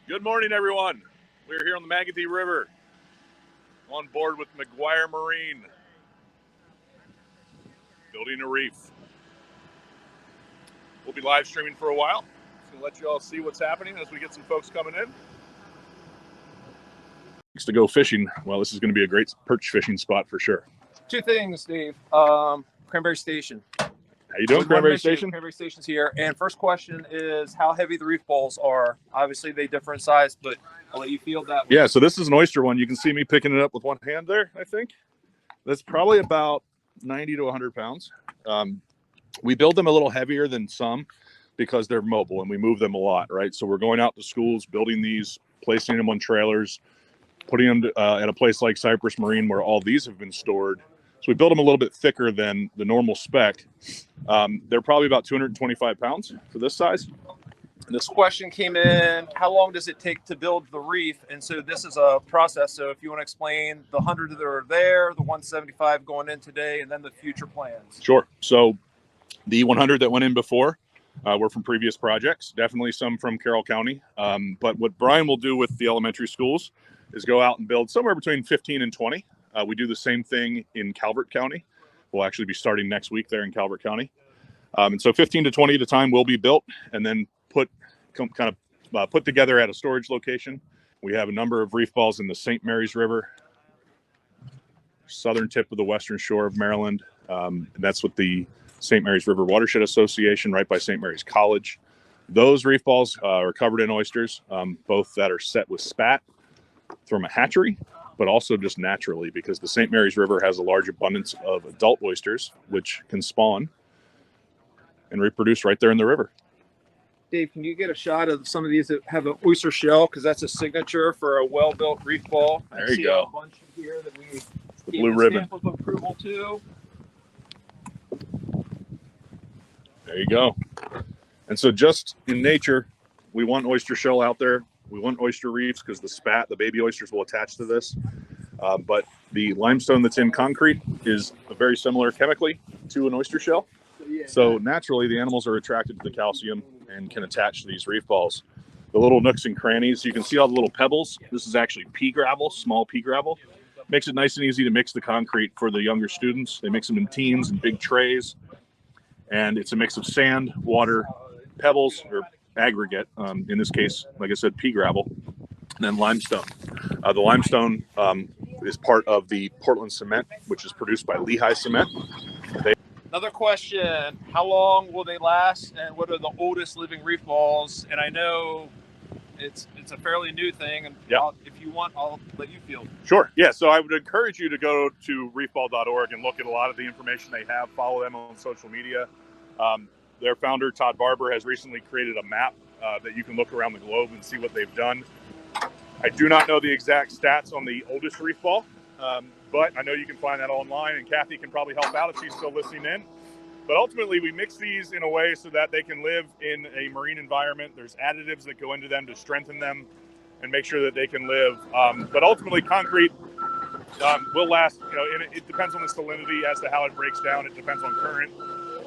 Good morning, everyone. We're here on the Magothy River on board with McGuire Marine, building a reef. We'll be live streaming for a while. Just going to let you all see what's happening as we get some folks coming in. To go fishing, well, this is going to be a great perch fishing spot for sure. Two things, Dave. Cranberry Station. How you doing, Cranberry Station? Cranberry Station's here. And first question is how heavy the reef balls are. Obviously, they differ in size, but I'll let you field that one. Yeah, so this is an oyster one. You can see me picking it up with one hand there, I think. That's probably about 90 to 100 pounds. We build them a little heavier than some because they're mobile and we move them a lot, right? So we're going out to schools, building these, placing them on trailers, putting them at a place like Cypress Marine where all these have been stored. So we build them a little bit thicker than the normal spec. They're probably about 225 pounds for this size. This question came in, how long does it take to build the reef? And so this is a process. So if you want to explain the 100 that are there, the 175 going in today, and then the future plans. Sure. So the 100 that went in before were from previous projects, definitely some from Carroll County. But what Brian will do with the elementary schools is go out and build somewhere between 15 and 20. We do the same thing in Calvert County. We'll actually be starting next week there in Calvert County. And so 15 to 20 at a time will be built and then put together at a storage location. We have a number of reef balls in the St. Mary's River, southern tip of the western shore of Maryland. And that's with the St. Mary's River Watershed Association right by St. Mary's College. Those reef balls are covered in oysters, both that are set with spat from a hatchery, but also just naturally because the St. Mary's River has a large abundance of adult oysters, which can spawn and reproduce right there in the river. Dave, can you get a shot of some of these that have an oyster shell? Because that's a signature for a well-built reef ball. There you go. A bunch here that we the blue ribbon. Stamp of approval to. There you go. And so just in nature, we want oyster shell out there. We want oyster reefs because the spat, the baby oysters will attach to this. But the limestone that's in concrete is very similar chemically to an oyster shell. So naturally, the animals are attracted to the calcium and can attach to these reef balls. The little nooks and crannies, you can see all the little pebbles. This is actually pea gravel, small pea gravel. Makes it nice and easy to mix the concrete for the younger students. They mix them in teams and big trays. And it's a mix of sand, water, pebbles, or aggregate. In this case, like I said, pea gravel, and then limestone. The limestone is part of the Portland cement, which is produced by Lehigh Cement. Another question, how long will they last and what are the oldest living reef balls? And I know it's a fairly new thing, and yeah. If you want, I'll let you field. Sure. Yeah, so I would encourage you to go to reefball.org and look at a lot of the information they have. Follow them on social media. Their founder, Todd Barber, has recently created a map that you can look around the globe and see what they've done. I do not know the exact stats on the oldest reef ball, but I know you can find that online, and Kathy can probably help out if she's still listening in. But ultimately, we mix these in a way so that they can live in a marine environment. There's additives that go into them to strengthen them and make sure that they can live. But ultimately, concrete will last, and it depends on the salinity as to how it breaks down. It depends on current.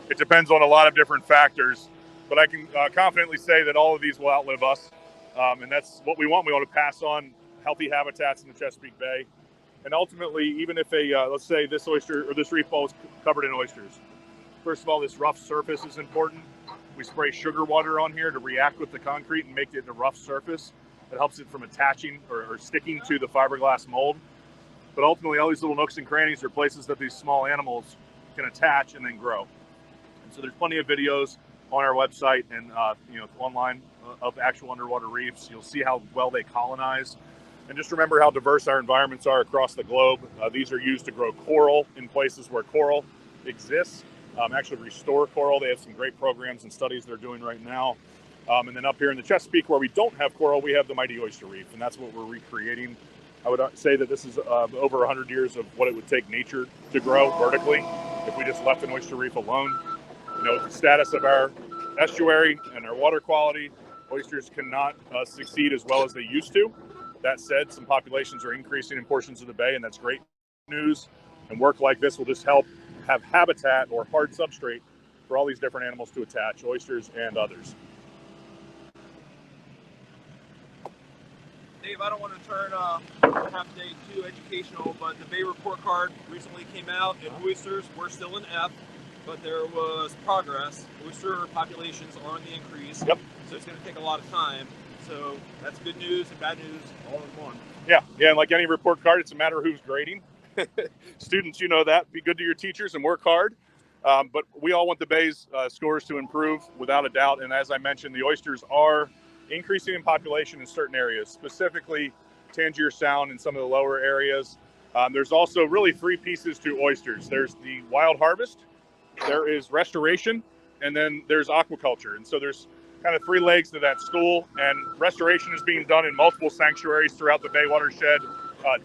It depends on a lot of different factors. But I can confidently say that all of these will outlive us. And that's what we want. We want to pass on healthy habitats in the Chesapeake Bay. And ultimately, even if let's say this oyster or this reef ball is covered in oysters. First of all, this rough surface is important. We spray sugar water on here to react with the concrete and make it a rough surface. It helps it from attaching or sticking to the fiberglass mold. But ultimately, all these little nooks and crannies are places that these small animals can attach and then grow. And so there's plenty of videos on our website and online of actual underwater reefs. You'll see how well they colonize. And just remember how diverse our environments are across the globe. These are used to grow coral in places where coral exists. Actually restore coral. They have some great programs and studies they're doing right now. And then up here in the Chesapeake where we don't have coral, we have the mighty oyster reef, and that's what we're recreating. I would say that this is over 100 years of what it would take nature to grow vertically if we just left an oyster reef alone. With the status of our estuary and our water quality, oysters cannot succeed as well as they used to. That said, some populations are increasing in portions of the bay, and that's great news. And work like this will just help have habitat or hard substrate for all these different animals to attach, oysters and others. Dave, I don't want to turn half day too educational, but the Bay report card recently came out, and oysters were still in F, but there was progress. Oyster populations are on the increase. Yep. So it's going to take a lot of time. So that's good news and bad news all in one. Yeah, and like any report card, it's a matter of who's grading. Students, you know that. Be good to your teachers and work hard. But we all want the Bay's scores to improve without a doubt. And as I mentioned, the oysters are increasing in population in certain areas, specifically Tangier Sound and some of the lower areas. There's also really three pieces to oysters. There's the wild harvest, there is restoration, and then there's aquaculture. And so there's kind of three legs to that stool, and restoration is being done in multiple sanctuaries throughout the Bay watershed.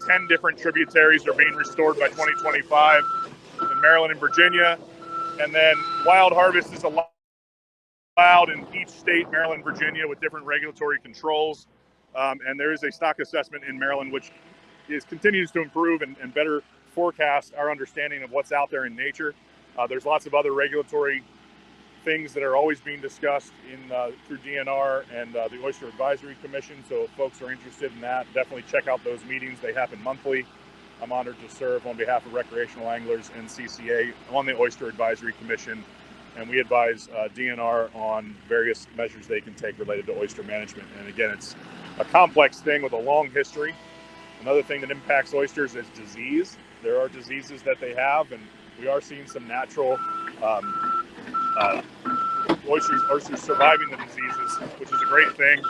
10 different tributaries are being restored by 2025 in Maryland and Virginia. And then wild harvest is allowed in each state, Maryland, Virginia, with different regulatory controls. And there is a stock assessment in Maryland, which continues to improve and better forecast our understanding of what's out there in nature. There's lots of other regulatory things that are always being discussed through DNR and the Oyster Advisory Commission. So if folks are interested in that, definitely check out those meetings. They happen monthly. I'm honored to serve on behalf of recreational anglers and CCA on the Oyster Advisory Commission, and we advise DNR on various measures they can take related to oyster management. And again, it's a complex thing with a long history. Another thing that impacts oysters is disease. There are diseases that they have, and we are seeing some natural oysters surviving the diseases, which is a great thing.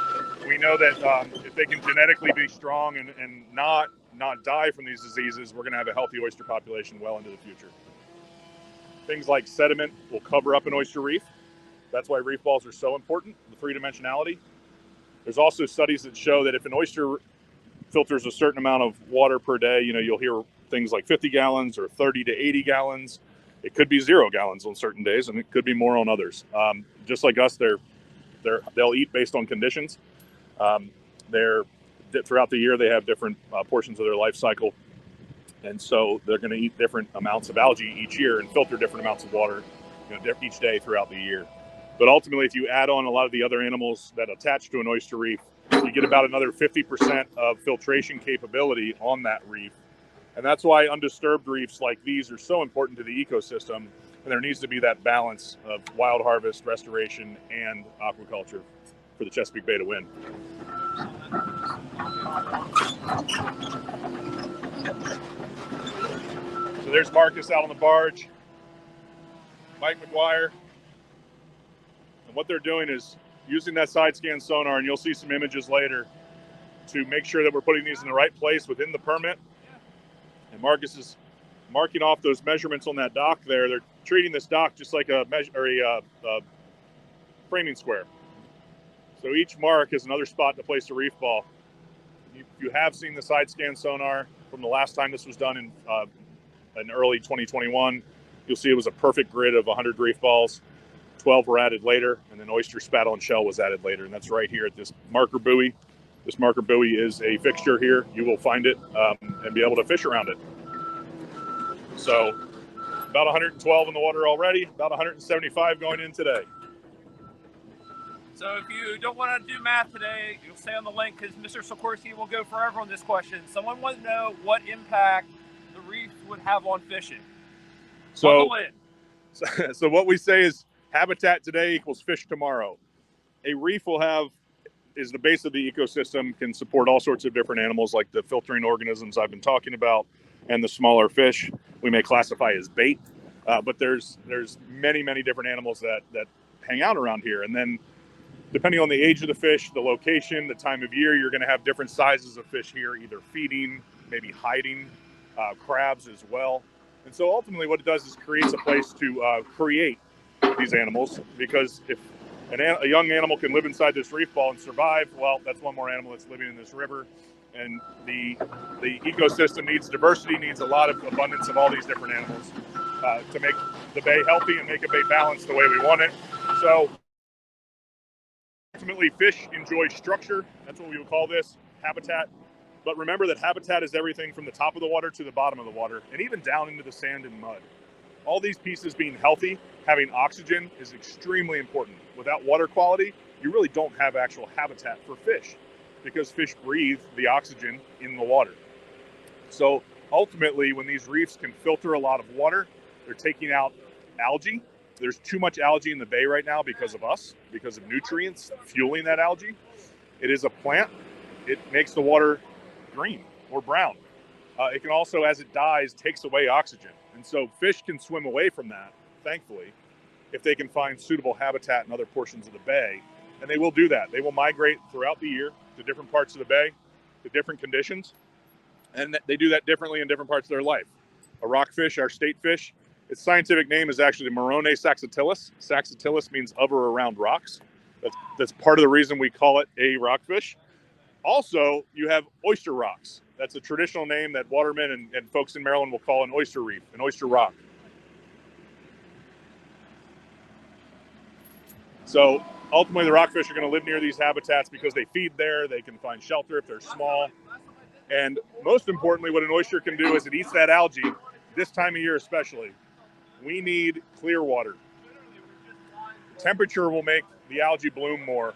We know that if they can genetically be strong and not die from these diseases, we're going to have a healthy oyster population well into the future. Things like sediment will cover up an oyster reef. That's why reef balls are so important, the three-dimensionality. There's also studies that show that if an oyster filters a certain amount of water per day, you'll hear things like 50 gallons or 30 to 80 gallons. It could be 0 gallons on certain days, and it could be more on others. Just like us, they'll eat based on conditions. Throughout the year, they have different portions of their life cycle, and so they're going to eat different amounts of algae each year and filter different amounts of water, each day throughout the year. But ultimately, if you add on a lot of the other animals that attach to an oyster reef, you get about another 50% of filtration capability on that reef. And that's why undisturbed reefs like these are so important to the ecosystem. And there needs to be that balance of wild harvest, restoration, and aquaculture for the Chesapeake Bay to win. So there's Marcus out on the barge, Mike McGuire. And what they're doing is using that side scan sonar, and you'll see some images later, to make sure that we're putting these in the right place within the permit. And Marcus is marking off those measurements on that dock there. They're treating this dock just like a framing square. So each mark is another spot to place a reef ball. If you have seen the side scan sonar from the last time this was done in early 2021, you'll see it was a perfect grid of 100 reef balls. 12 were added later, and then oyster spattle and shell was added later. And that's right here at this marker buoy. This marker buoy is a fixture here. You will find it and be able to fish around it. So about 112 in the water already, about 175 going in today. So if you don't want to do math today, you'll stay on the link because Mr. Sikorsky will go forever on this question. Someone wants to know what impact the reef would have on fishing. So what we say is habitat today equals fish tomorrow. A reef is the base of the ecosystem, can support all sorts of different animals like the filtering organisms I've been talking about and the smaller fish we may classify as bait. But there's many, many different animals that hang out around here. And then depending on the age of the fish, the location, the time of year, you're going to have different sizes of fish here, either feeding, maybe hiding, crabs as well. And so ultimately what it does is creates a place to create these animals, because if a young animal can live inside this reef ball and survive, well, that's one more animal that's living in this river. And the ecosystem needs diversity, needs a lot of abundance of all these different animals to make the bay healthy and make a bay balanced the way we want it. So ultimately, fish enjoy structure. That's what we would call this, habitat. But remember that habitat is everything from the top of the water to the bottom of the water, and even down into the sand and mud. All these pieces being healthy, having oxygen is extremely important. Without water quality, you really don't have actual habitat for fish. because fish breathe the oxygen in the water. So ultimately, when these reefs can filter a lot of water, they're taking out algae. There's too much algae in the bay right now because of us, because of nutrients fueling that algae. It is a plant. It makes the water green or brown. It can also, as it dies, takes away oxygen. And so fish can swim away from that, thankfully, if they can find suitable habitat in other portions of the bay. And they will do that. They will migrate throughout the year to different parts of the bay, to different conditions. And they do that differently in different parts of their life. A rockfish, our state fish, its scientific name is actually Morone saxatilis. Saxatilis means of or around rocks. That's part of the reason we call it a rockfish. Also, you have oyster rocks. That's a traditional name that watermen and folks in Maryland will call an oyster reef, an oyster rock. So ultimately, the rockfish are going to live near these habitats because they feed there. They can find shelter if they're small. And most importantly, what an oyster can do is it eats that algae, this time of year especially. We need clear water. Temperature will make the algae bloom more,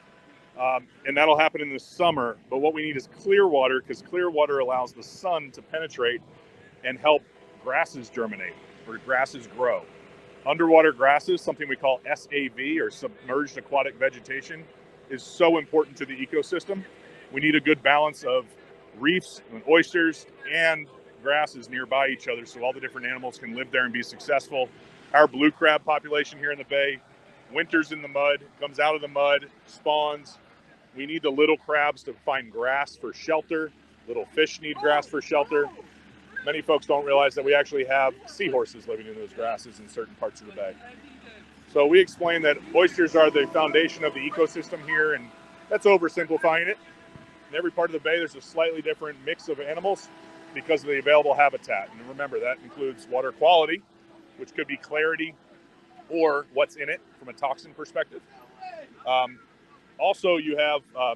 and that'll happen in the summer. But what we need is clear water, because clear water allows the sun to penetrate and help grasses germinate or grasses grow. Underwater grasses, something we call SAV, or submerged aquatic vegetation, is so important to the ecosystem. We need a good balance of reefs and oysters and grasses nearby each other so all the different animals can live there and be successful. Our blue crab population here in the bay winters in the mud, comes out of the mud, spawns. We need the little crabs to find grass for shelter. Little fish need grass for shelter. Many folks don't realize that we actually have seahorses living in those grasses in certain parts of the bay. So we explain that oysters are the foundation of the ecosystem here, and that's oversimplifying it. In every part of the bay, there's a slightly different mix of animals because of the available habitat. And remember, that includes water quality, which could be clarity or what's in it from a toxin perspective. Also, you have, I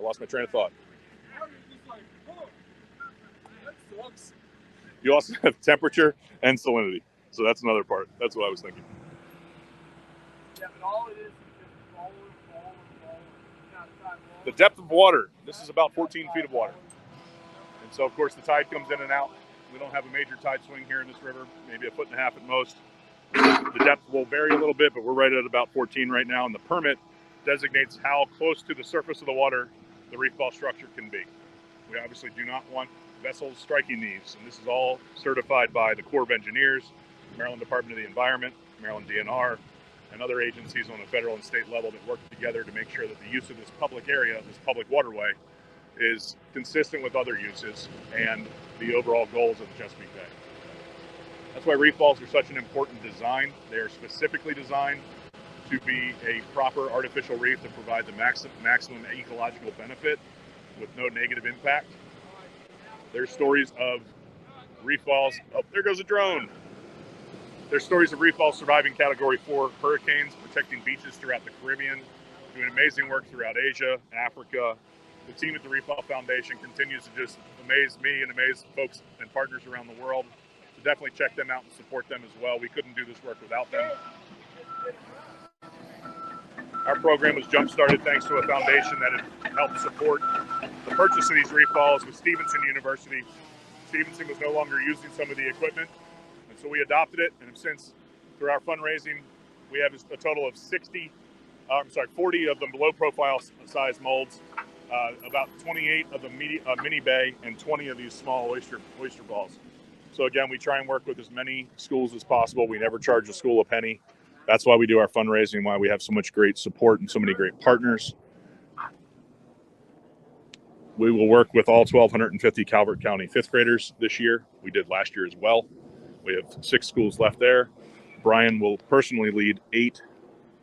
lost my train of thought. You also have temperature and salinity. So that's another part. That's what I was thinking. Yeah, but all it is just fall. The depth of water. This is about 14 feet of water. And so, of course, the tide comes in and out. We don't have a major tide swing here in this river, maybe 1.5 feet at most. The depth will vary a little bit, but we're right at about 14 right now. And the permit designates how close to the surface of the water the reef ball structure can be. We obviously do not want vessels striking these. And this is all certified by the Corps of Engineers, Maryland Department of the Environment, Maryland DNR, and other agencies on a federal and state level that work together to make sure that the use of this public area, this public waterway, is consistent with other uses and the overall goals of the Chesapeake Bay. That's why reef balls are such an important design. They are specifically designed to be a proper artificial reef that provide the maximum ecological benefit with no negative impact. There's stories of reef balls. Oh, there goes a drone. There's stories of reef balls surviving Category 4 hurricanes, protecting beaches throughout the Caribbean, doing amazing work throughout Asia, Africa. The team at the Reef Ball Foundation continues to just amaze me and amaze folks and partners around the world. So definitely check them out and support them as well. We couldn't do this work without them. Our program was jump-started thanks to a foundation that had helped support the purchase of these reef balls with Stevenson University. Stevenson was no longer using some of the equipment, and so we adopted it. And since, through our fundraising, we have a total of 40 of the low-profile size molds, about 28 of the mini bay, and 20 of these small oyster balls. So again, we try and work with as many schools as possible. We never charge a school a penny. That's why we do our fundraising, why we have so much great support and so many great partners. We will work with all 1,250 Calvert County fifth graders this year. We did last year as well. We have 6 schools left there. Brian will personally lead 8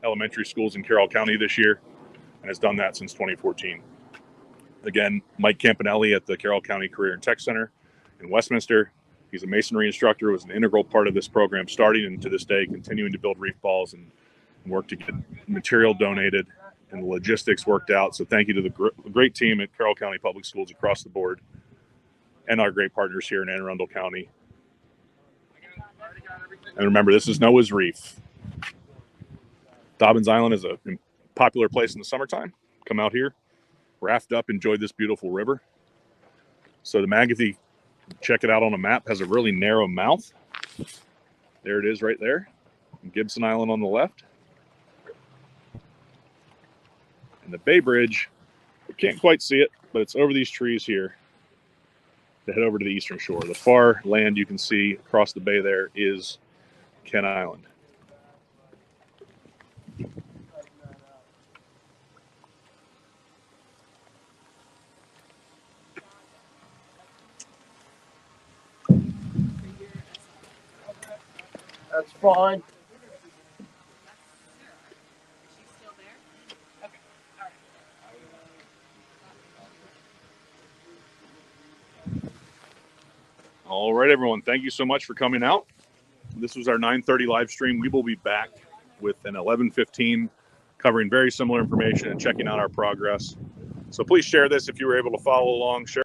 elementary schools in Carroll County this year and has done that since 2014. Again, Mike Campanelli at the Carroll County Career and Tech Center in Westminster. He's a masonry instructor, was an integral part of this program starting, and to this day continuing to build reef balls and work to get material donated and the logistics worked out. So thank you to the great team at Carroll County Public Schools across the board and our great partners here in Anne Arundel County. And remember, this is Noah's Reef. Dobbins Island is a popular place in the summertime. Come out here. raft up, enjoyed this beautiful river. So the Magothy, check it out on a map, has a really narrow mouth. There it is right there. Gibson Island on the left. And the Bay Bridge, we can't quite see it, but it's over these trees here to head over to the eastern shore. The far land you can see across the bay there is Kent Island. That's fine. All right, everyone. Thank you so much for coming out. This was our 9:30 live stream. We will be back with an 11:15 covering very similar information and checking out our progress. So please share this if you were able to follow along. Share